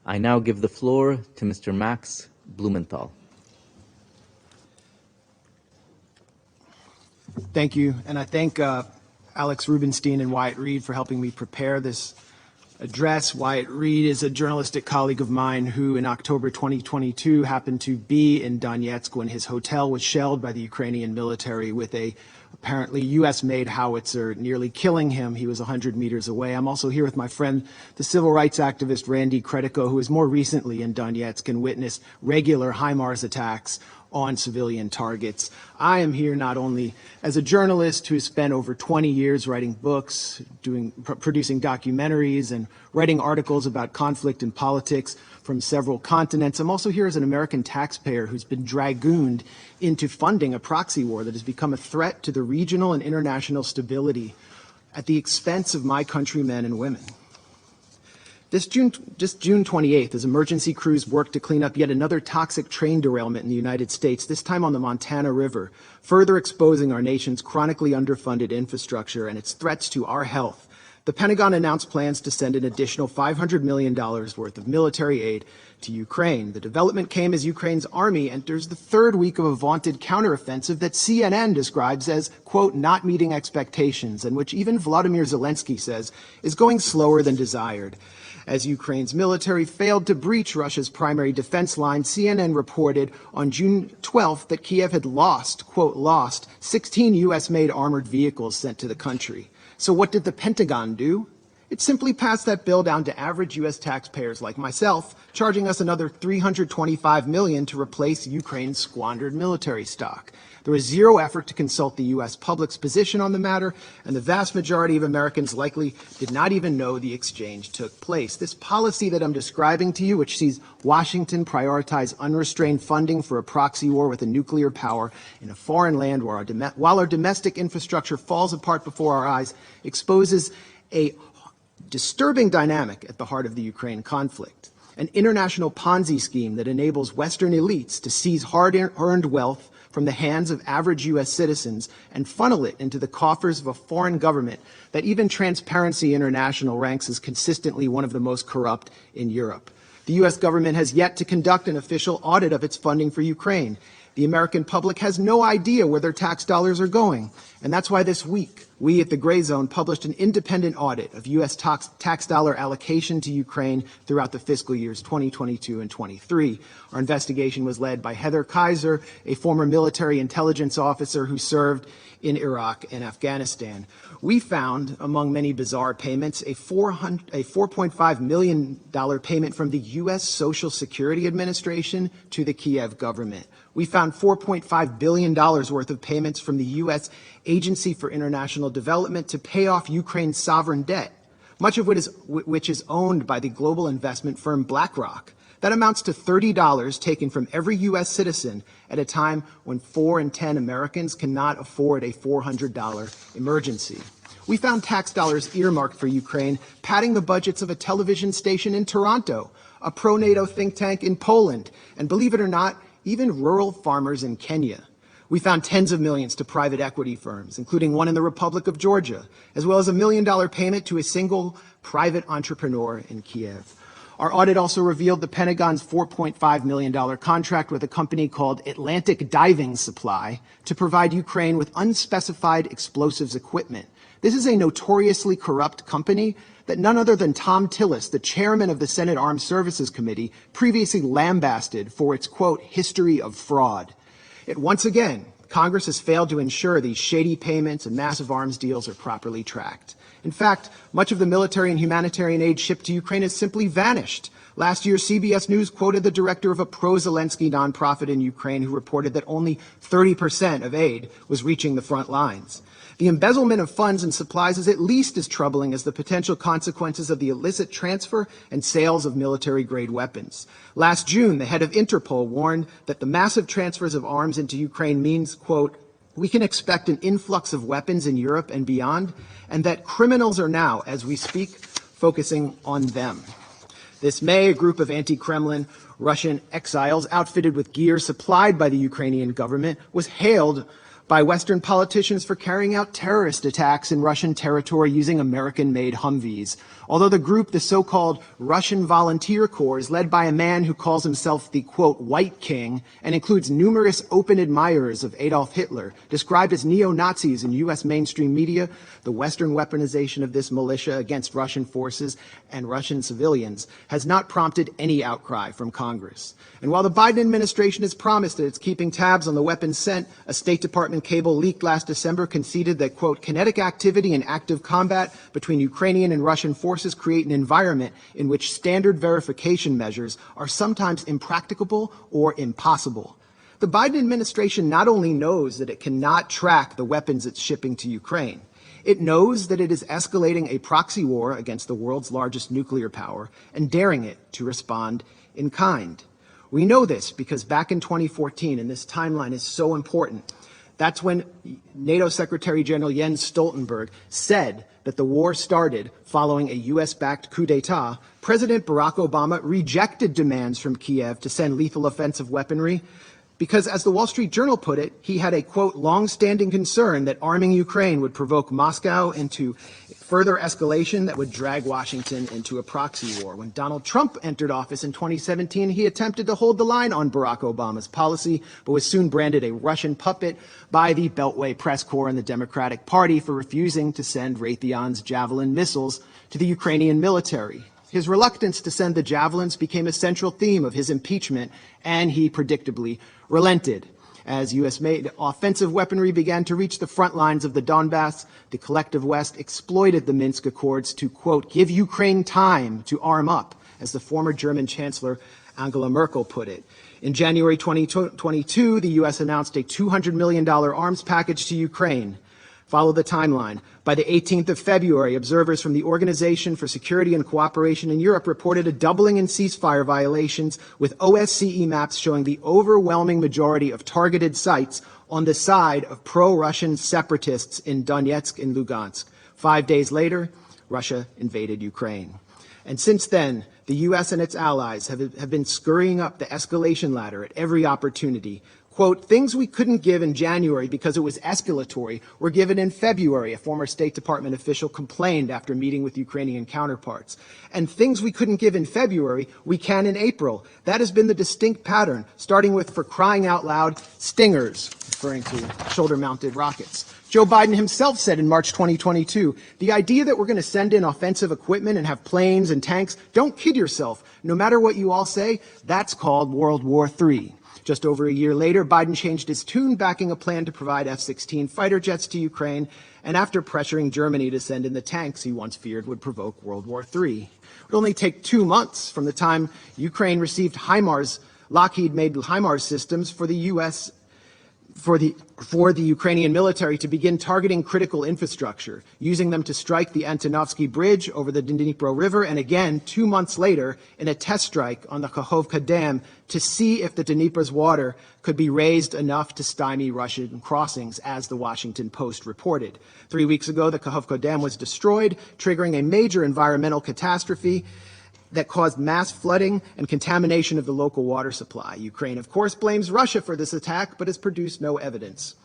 I now give the floor to Mr. Max Blumenthal. Thank you, and I thank Alex Rubinstein and Wyatt Reed for helping me prepare this address. Wyatt Reed is a journalistic colleague of mine who in October 2022 happened to be in Donetsk when his hotel was shelled by the Ukrainian military with a apparently US-made howitzer, nearly killing him. He was 100 meters away. I'm also here with my friend, the civil rights activist Randy Kretiko, who is more recently in Donetsk and witnessed regular HIMARS attacks on civilian targets. I am here not only as a journalist who has spent over 20 years writing books, producing documentaries, and writing articles about conflict and politics from several continents. I'm also here as an American taxpayer who's been dragooned into funding a proxy war that has become a threat to the regional and international stability at the expense of my countrymen and women. Just June 28th, as emergency crews worked to clean up yet another toxic train derailment in the United States, this time on the Montana River, further exposing our nation's chronically underfunded infrastructure and its threats to our health, the Pentagon announced plans to send an additional $500 million worth of military aid to Ukraine. The development came as Ukraine's army enters the third week of a vaunted counteroffensive that CNN describes as, quote, not meeting expectations, and which even Volodymyr Zelensky says is going slower than desired. As Ukraine's military failed to breach Russia's primary defense line, CNN reported on June 12th that Kiev had lost, quote, lost 16 US-made armored vehicles sent to the country. So what did the Pentagon do? It simply passed that bill down to average US taxpayers like myself, charging us another $325 million to replace Ukraine's squandered military stock. There was zero effort to consult the US public's position on the matter, and the vast majority of Americans likely did not even know the exchange took place. This policy that I'm describing to you, which sees Washington prioritize unrestrained funding for a proxy war with a nuclear power in a foreign land while our domestic infrastructure falls apart before our eyes, exposes a disturbing dynamic at the heart of the Ukraine conflict. An international Ponzi scheme that enables Western elites to seize hard-earned wealth from the hands of average U.S. citizens and funnel it into the coffers of a foreign government that even Transparency International ranks as consistently one of the most corrupt in Europe. The U.S. government has yet to conduct an official audit of its funding for Ukraine. The American public has no idea where their tax dollars are going. And that's why this week, we at the Gray Zone published an independent audit of U.S. tax dollar allocation to Ukraine throughout the fiscal years 2022 and 23. Our investigation was led by Heather Kaiser, a former military intelligence officer who served in Iraq and Afghanistan. We found, among many bizarre payments, a $4.5 million payment from the U.S. Social Security Administration to the Kiev government. We found $4.5 billion worth of payments from the U.S. Agency for International Development to pay off Ukraine's sovereign debt, much of which is owned by the global investment firm BlackRock. That amounts to $30 taken from every U.S. citizen at a time when 4 in 10 Americans cannot afford a $400 emergency. We found tax dollars earmarked for Ukraine, padding the budgets of a television station in Toronto, a pro-NATO think tank in Poland, and believe it or not, even rural farmers in Kenya. We found tens of millions to private equity firms, including one in the Republic of Georgia, as well as $1 million payment to a single private entrepreneur in Kiev. Our audit also revealed the Pentagon's $4.5 million contract with a company called Atlantic Diving Supply to provide Ukraine with unspecified explosives equipment. This is a notoriously corrupt company that none other than Tom Tillis, the chairman of the Senate Armed Services Committee, previously lambasted for its, quote, history of fraud. Yet once again, Congress has failed to ensure these shady payments and massive arms deals are properly tracked. In fact, much of the military and humanitarian aid shipped to Ukraine has simply vanished. Last year, CBS News quoted the director of a pro-Zelensky nonprofit in Ukraine who reported that only 30% of aid was reaching the front lines. The embezzlement of funds and supplies is at least as troubling as the potential consequences of the illicit transfer and sales of military-grade weapons. Last June, the head of Interpol warned that the massive transfers of arms into Ukraine means, quote, we can expect an influx of weapons in Europe and beyond, and that criminals are now, as we speak, focusing on them. This May, a group of anti-Kremlin Russian exiles outfitted with gear supplied by the Ukrainian government was hailed by Western politicians for carrying out terrorist attacks in Russian territory using American-made Humvees. Although the group, the so-called Russian Volunteer Corps, is led by a man who calls himself the, quote, White King, and includes numerous open admirers of Adolf Hitler, described as neo-Nazis in U.S. mainstream media, the Western weaponization of this militia against Russian forces and Russian civilians has not prompted any outcry from Congress. And while the Biden administration has promised that it's keeping tabs on the weapons sent, a State Department cable leaked last December conceded that, quote, kinetic activity and active combat between Ukrainian and Russian forces create an environment in which standard verification measures are sometimes impracticable or impossible. The Biden administration not only knows that it cannot track the weapons it's shipping to Ukraine, it knows that it is escalating a proxy war against the world's largest nuclear power and daring it to respond in kind. We know this because back in 2014, and this timeline is so important, that's when NATO Secretary General Jens Stoltenberg said that the war started following a U.S.-backed coup d'etat. President Barack Obama rejected demands from Kiev to send lethal offensive weaponry because, as the Wall Street Journal put it, he had a, quote, long-standing concern that arming Ukraine would provoke Moscow into further escalation that would drag Washington into a proxy war. When Donald Trump entered office in 2017, he attempted to hold the line on Barack Obama's policy, but was soon branded a Russian puppet by the Beltway press corps and the Democratic Party for refusing to send Raytheon's Javelin missiles to the Ukrainian military. His reluctance to send the Javelins became a central theme of his impeachment, and he predictably relented. As U.S.-made offensive weaponry began to reach the front lines of the Donbass, the collective West exploited the Minsk Accords to, quote, give Ukraine time to arm up, as the former German Chancellor Angela Merkel put it. In January 2022, the U.S. announced a $200 million arms package to Ukraine. Follow the timeline. By the 18th of February, observers from the Organization for Security and Cooperation in Europe reported a doubling in ceasefire violations, with OSCE maps showing the overwhelming majority of targeted sites on the side of pro-Russian separatists in Donetsk and Lugansk. 5 days later, Russia invaded Ukraine. And since then, the U.S. and its allies have been scurrying up the escalation ladder at every opportunity. Quote, things we couldn't give in January because it was escalatory were given in February, a former State Department official complained after meeting with Ukrainian counterparts. And things we couldn't give in February, we can in April. That has been the distinct pattern, starting with, for crying out loud, Stingers, referring to shoulder-mounted rockets. Joe Biden himself said in March 2022, the idea that we're going to send in offensive equipment and have planes and tanks, don't kid yourself. No matter what you all say, that's called World War III. Just over a year later, Biden changed his tune, backing a plan to provide F-16 fighter jets to Ukraine, and after pressuring Germany to send in the tanks he once feared would provoke World War III. It would only take 2 months from the time Ukraine received HIMARS, Lockheed-made HIMARS systems for the U.S. for the Ukrainian military to begin targeting critical infrastructure, using them to strike the Antonovsky Bridge over the Dnipro River, and again 2 months later in a test strike on the Kakhovka Dam to see if the Dnipro's water could be raised enough to stymie Russian crossings, as the Washington Post reported. 3 weeks ago, the Kakhovka Dam was destroyed, triggering a major environmental catastrophe that caused mass flooding and contamination of the local water supply. Ukraine, of course, blames Russia for this attack, but has produced no evidence.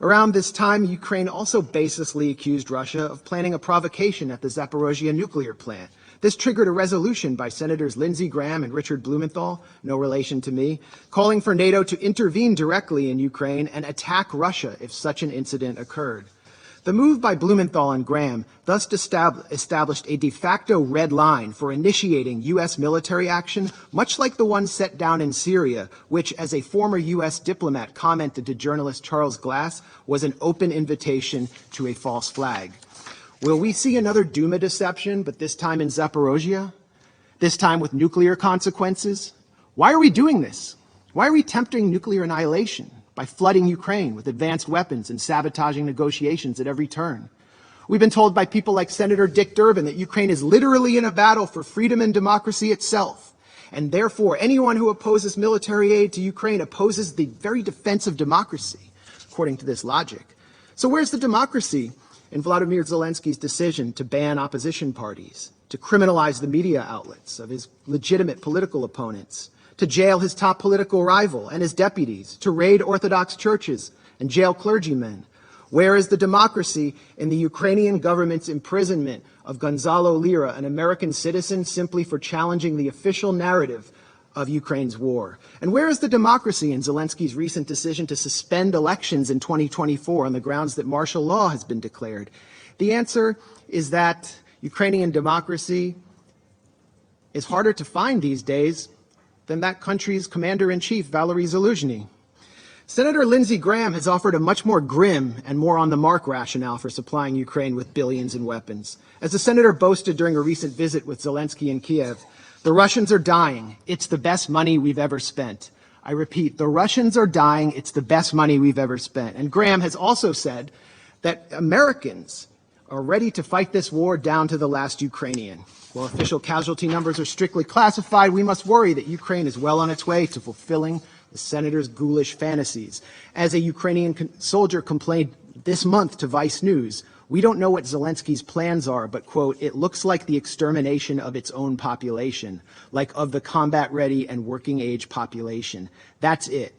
Around this time, Ukraine also baselessly accused Russia of planning a provocation at the Zaporozhye nuclear plant. This triggered a resolution by Senators Lindsey Graham and Richard Blumenthal, no relation to me, calling for NATO to intervene directly in Ukraine and attack Russia if such an incident occurred. The move by Blumenthal and Graham thus established a de facto red line for initiating U.S. military action, much like the one set down in Syria, which, as a former U.S. diplomat commented to journalist Charles Glass, was an open invitation to a false flag. Will we see another Duma deception, but this time in Zaporozhye? This time with nuclear consequences? Why are we doing this? Why are we tempting nuclear annihilation by flooding Ukraine with advanced weapons and sabotaging negotiations at every turn? We've been told by people like Senator Dick Durbin that Ukraine is literally in a battle for freedom and democracy itself. And therefore, anyone who opposes military aid to Ukraine opposes the very defense of democracy, according to this logic. So where's the democracy in Vladimir Zelensky's decision to ban opposition parties, to criminalize the media outlets of his legitimate political opponents, to jail his top political rival and his deputies, to raid Orthodox churches, and jail clergymen? Where is the democracy in the Ukrainian government's imprisonment of Gonzalo Lira, an American citizen, simply for challenging the official narrative of Ukraine's war? And where is the democracy in Zelensky's recent decision to suspend elections in 2024 on the grounds that martial law has been declared? The answer is that Ukrainian democracy is harder to find these days than that country's commander-in-chief, Valery Zaluzhny. Senator Lindsey Graham has offered a much more grim and more on-the-mark rationale for supplying Ukraine with billions in weapons. As the senator boasted during a recent visit with Zelensky in Kiev, the Russians are dying. It's the best money we've ever spent. I repeat, the Russians are dying. It's the best money we've ever spent. And Graham has also said that Americans are ready to fight this war down to the last Ukrainian. While official casualty numbers are strictly classified, we must worry that Ukraine is well on its way to fulfilling the senator's ghoulish fantasies. As a Ukrainian soldier complained this month to Vice News, we don't know what Zelensky's plans are, but, quote, it looks like the extermination of its own population, like of the combat-ready and working-age population. That's it.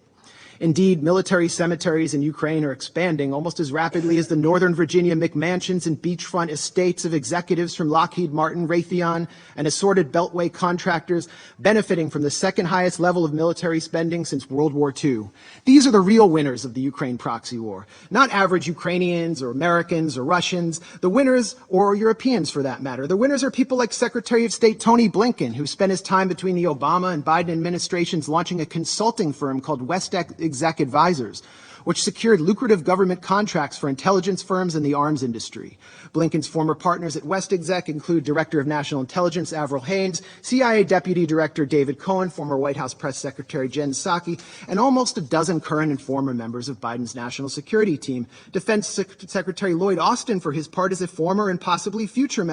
Indeed, military cemeteries in Ukraine are expanding almost as rapidly as the Northern Virginia McMansions and beachfront estates of executives from Lockheed Martin, Raytheon, and assorted Beltway contractors benefiting from the second highest level of military spending since World War II. These are the real winners of the Ukraine proxy war, not average Ukrainians or Americans or Russians. The winners, or Europeans for that matter, the winners are people like Secretary of State Tony Blinken, who spent his time between the Obama and Biden administrations launching a consulting firm called West Exec Advisors, which secured lucrative government contracts for intelligence firms and the arms industry. Blinken's former partners at West Exec include Director of National Intelligence Avril Haines, CIA Deputy Director David Cohen, former White House Press Secretary Jen Psaki, and almost a dozen current and former members of Biden's national security team. Defense Secretary Lloyd Austin, for his part, is a former and possibly future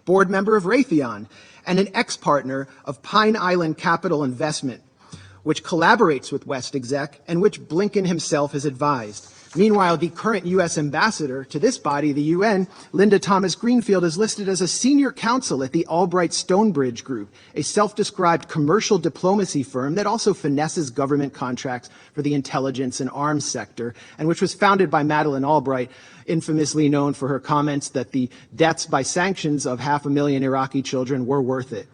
board member of Raytheon, and an ex-partner of Pine Island Capital Investment, which collaborates with West Exec and which Blinken himself has advised. Meanwhile, the current U.S. ambassador to this body, the UN, Linda Thomas Greenfield, is listed as a senior counsel at the Albright Stonebridge Group, a self-described commercial diplomacy firm that also finesses government contracts for the intelligence and arms sector, and which was founded by Madeleine Albright, infamously known for her comments that the deaths by sanctions of 500,000 Iraqi children were worth it.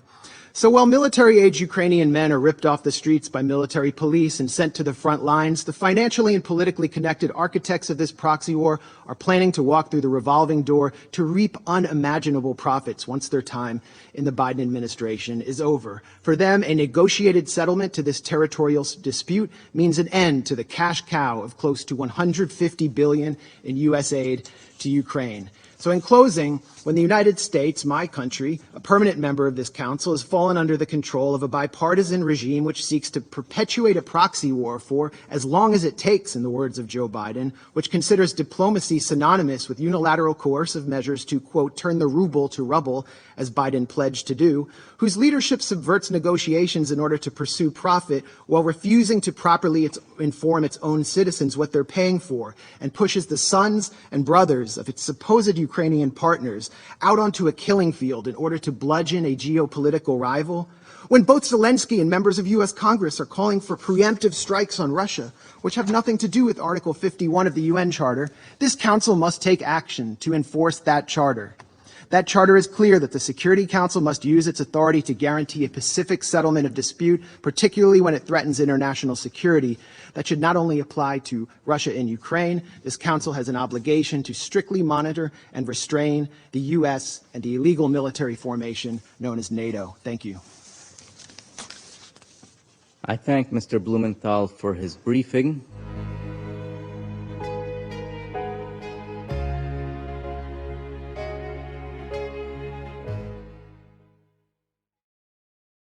So while military-age Ukrainian men are ripped off the streets by military police and sent to the front lines, the financially and politically connected architects of this proxy war are planning to walk through the revolving door to reap unimaginable profits once their time in the Biden administration is over. For them, a negotiated settlement to this territorial dispute means an end to the cash cow of close to $150 billion in U.S. aid to Ukraine. So in closing, when the United States, my country, a permanent member of this council, has fallen under the control of a bipartisan regime which seeks to perpetuate a proxy war for as long as it takes, in the words of Joe Biden, which considers diplomacy synonymous with unilateral coercive measures to, quote, turn the ruble to rubble, as Biden pledged to do, whose leadership subverts negotiations in order to pursue profit while refusing to properly inform its own citizens what they're paying for, and pushes the sons and brothers of its supposed Ukrainian partners out onto a killing field in order to bludgeon a geopolitical rival, when both Zelensky and members of U.S. Congress are calling for preemptive strikes on Russia, which have nothing to do with Article 51 of the UN Charter, this Council must take action to enforce that charter. That charter is clear that the Security Council must use its authority to guarantee a pacific settlement of dispute, particularly when it threatens international security. That should not only apply to Russia and Ukraine. This Council has an obligation to strictly monitor and restrain the U.S. and the illegal military formation known as NATO. Thank you. I thank Mr. Blumenthal for his briefing.